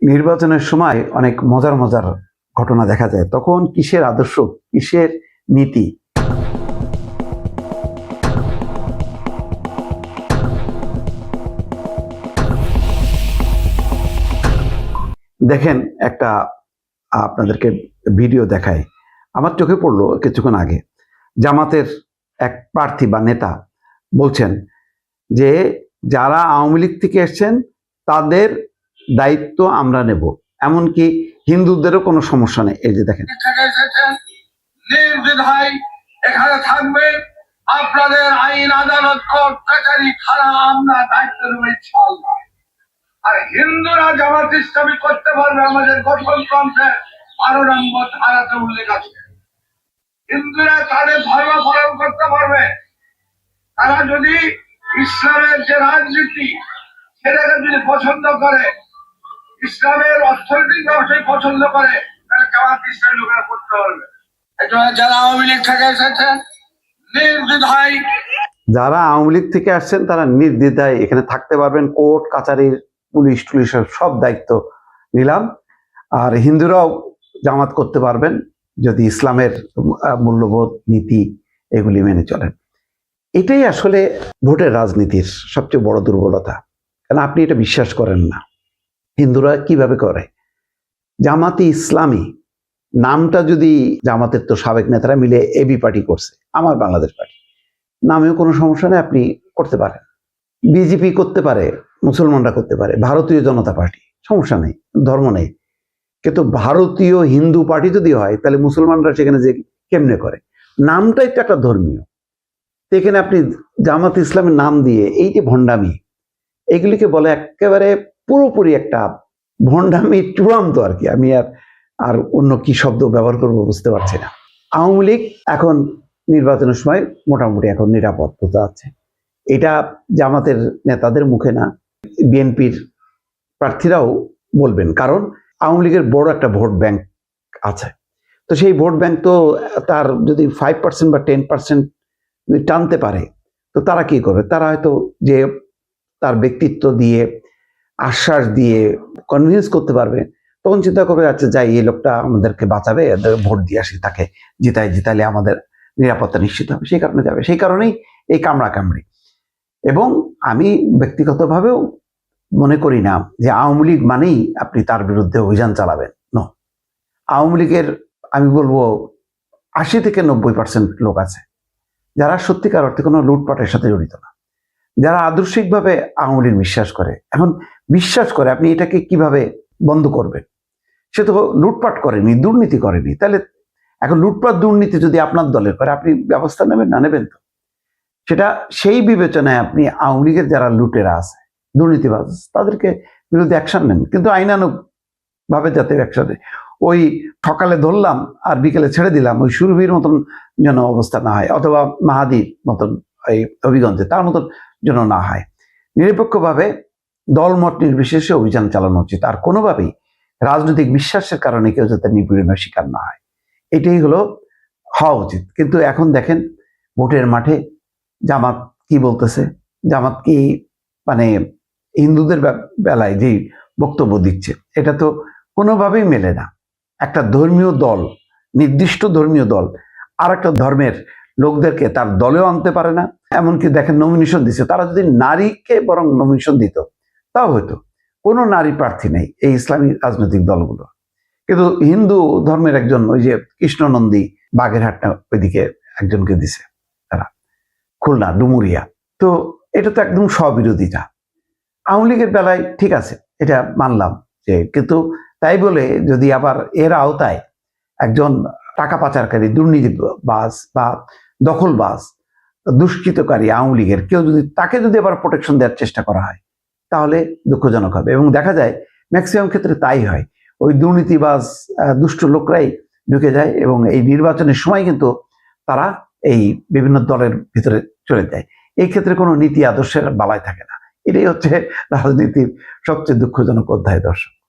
নির্বাচনের সময় অনেক মজার মজার ঘটনা দেখা যায়। তখন কিসের আদর্শ, কিসের নীতি? দেখেন, একটা আপনাদেরকে ভিডিও দেখায়, আমার চোখে পড়লো কিছুক্ষণ আগে। জামাতের এক প্রার্থী বা নেতা বলছেন যে যারা আওয়ামী লীগ থেকে এসছেন তাদের দায়িত্ব আমরা নেব, এমনকি হিন্দুদেরও কোনো সমস্যা নেই। এই যে দেখেন, নির্দ্বিধায় এখানে থাকবে, আপনাদের আইন আদালত কোর্ট কাছারি থানা আমরা দায়িত্ব নেব ইনশাআল্লাহ। আর হিন্দুরা জামাত ইসলামী করতে পারবে, আমাদের গঠনতন্ত্রের 12 নম্বর ধারাতে উল্লেখ আছে। হিন্দুরা তাদের ধর্ম পালন করতে পারবে, তারা যদি ইসলামের যে রাজনীতি সেটাকে যদি পছন্দ করে, ইসলামের অর্থনৈতিক ব্যবসায় পছন্দ করে, তাহলে জামাত ইসলামী লোকেরা করতে পারবে। যারা আওয়ামী লীগ থেকে এসেছেন নির্দ্বিধায়, যারা আওয়ামী লীগ থেকে আসছেন তারা নির্দ্বিধায় এখানে থাকতে পারবেন। কোর্ট কাছারির পুলিশ টুলিশের সব দায়িত্ব নিলাম। আর হিন্দুরাও জামাত করতে পারবেন যদি ইসলামের মূল্যবোধ নীতি এগুলি মেনে চলেন। এটাই আসলে ভোটের রাজনীতির সবচেয়ে বড় দুর্বলতা। কারণ আপনি এটা বিশ্বাস করেন না। হিন্দুরা কিভাবে করে? জামাতে ইসলামী নামটা যদি, জামাতের তো সাবেক নেতারা মিলে এবি পার্টি করছে, আমার বাংলাদেশ পার্টি, নামেও কোনো সমস্যা নেই, আপনি করতে পারেন। বিজেপি করতে পারে, মুসলমানরা করতে পারে, ভারতীয় জনতা পার্টি, সমস্যা নেই, ধর্ম নেই। কিন্তু ভারতীয় হিন্দু পার্টি যদি হয় তাহলে মুসলমানরা সেখানে যে কেমনে করে? নামটাই তো একটা ধর্মীয়। এখানে আপনি জামাত ইসলামের নাম দিয়ে এই যে ভণ্ডামি, এগুলিকে বলে একেবারে পুরোপুরি একটা ভণ্ডামি চূড়ান্ত আর কি। আমি আর অন্য কি শব্দ ব্যবহার করবো বুঝতে পারছি না। আওয়ামী লীগ এখন নির্বাচনের সময় মোটামুটি এখন নিরাপদ বোঝা যাচ্ছে। এটা জামাতের নেতাদের মুখে না, বিএনপির প্রার্থীরাও বলবেন। কারণ আওয়ামী লীগের বড় একটা ভোট ব্যাংক আছে। তো সেই ভোট ব্যাংক তো তার যদি 5% বা 10% টানতে পারে, তো তারা কি করবে? তারা হয়তো যে তার ব্যক্তিত্ব দিয়ে, আশ্বাস দিয়ে কনভিন্স করতে পারবে, তখন চিন্তা করবে আচ্ছা যাই, এই লোকটা আমাদেরকে বাঁচাবে, ভোট দিয়ে আসি, তাকে জিতাইলে আমাদের নিরাপত্তা নিশ্চিত হবে, সেই কারণে যাবে। সেই কারণেই এই কামড়াকামড়ি। এবং আমি ব্যক্তিগতভাবেও মনে করি না যে আওয়ামী লীগ মানেই আপনি তার বিরুদ্ধে অভিযান চালাবেন। নো, আওয়ামী লীগের আমি বলবো 80 থেকে 90% লোক আছে যারা সত্যিকার অর্থে কোনো লুটপাটের সাথে জড়িত না, যারা আদর্শিকভাবে আওয়ামী লীগ বিশ্বাস করে। এখন বিশ্বাস করে, আপনি এটাকে কিভাবে বন্ধ করবেন? সে তো লুটপাট করেনি, দুর্নীতি করেনি। তাহলে এখন লুটপাট দুর্নীতি যদি আপনার দলের করে, আপনি ব্যবস্থা নেবেন না? নেবেন তো। সেটা সেই বিবেচনায় আপনি আওয়ামী লীগের যারা লুটেরা আছে, দুর্নীতিবাজ, তাদেরকে বিরুদ্ধে অ্যাকশন নেন, কিন্তু আইনানুগ ভাবে যাতে অ্যাকশনে, ওই সকালে ধরলাম আর বিকেলে ছেড়ে দিলাম, ওই সুরভির মতন যেন অবস্থা না হয়, অথবা মাহাদির মতন এই হবিগঞ্জে তার মতন যেন না হয়। নিরপেক্ষভাবে দলমত নির্বিশেষে অভিযান চালানো উচিত। আর কোনোভাবেই রাজনৈতিক বিশ্বাসের কারণে কেউ যাতে নিপীড়নের শিকার না হয়, এটাই হলো হওয়া উচিত। কিন্তু এখন দেখেন ভোটের মাঠে জামাত কি বলতেছে, জামাত কি মানে হিন্দুদের বেলায় যেই বক্তব্য দিচ্ছে, এটা তো কোনোভাবেই মেলে না। একটা ধর্মীয় দল, নির্দিষ্ট ধর্মীয় দল আর একটা ধর্মের লোকদেরকে তার দলেও আনতে পারে না। এমনকি দেখেন নমিনেশন দিচ্ছে, তারা যদি নারীকে বরং নমিনেশন দিত তাও হয়তো। কোনো নারী প্রার্থী নেই এই ইসলামী রাজনৈতিক দলগুলো। কিন্তু হিন্দু ধর্মের একজন, ওই যে কৃষ্ণনন্দী বাগেরহাটটা ওইদিকে একজনকে দিছে তারা, খুলনা ডুমুরিয়া। তো এটা তো একদম স্ববিরোধিতা। আওয়ামী লীগের বেলায় ঠিক আছে, এটা মানলাম যে, কিন্তু তাই বলে যদি আবার এর আওতায় একজন টাকা পাচারকারী, দুর্নীতিবাজ বা দখলবাজ, দুষ্কৃতকারী আওয়ামী লীগের কেউ যদি, তাকে যদি আবার প্রোটেকশন দেওয়ার চেষ্টা করা হয়, তাহলে দুঃখজনক হবে। এবং দেখা যায় ম্যাক্সিমাম ক্ষেত্রে তাই হয়, ওই দুর্নীতিবাজ দুষ্ট লোকরাই ঢুকে যায় এবং এই নির্বাচনের সময় কিন্তু তারা এই বিভিন্ন দলের ভিতরে চলে যায়। এই ক্ষেত্রে কোনো নীতি আদর্শের বালাই থাকে না। এটাই হচ্ছে রাজনীতির সবচেয়ে দুঃখজনক অধ্যায়, দর্শক।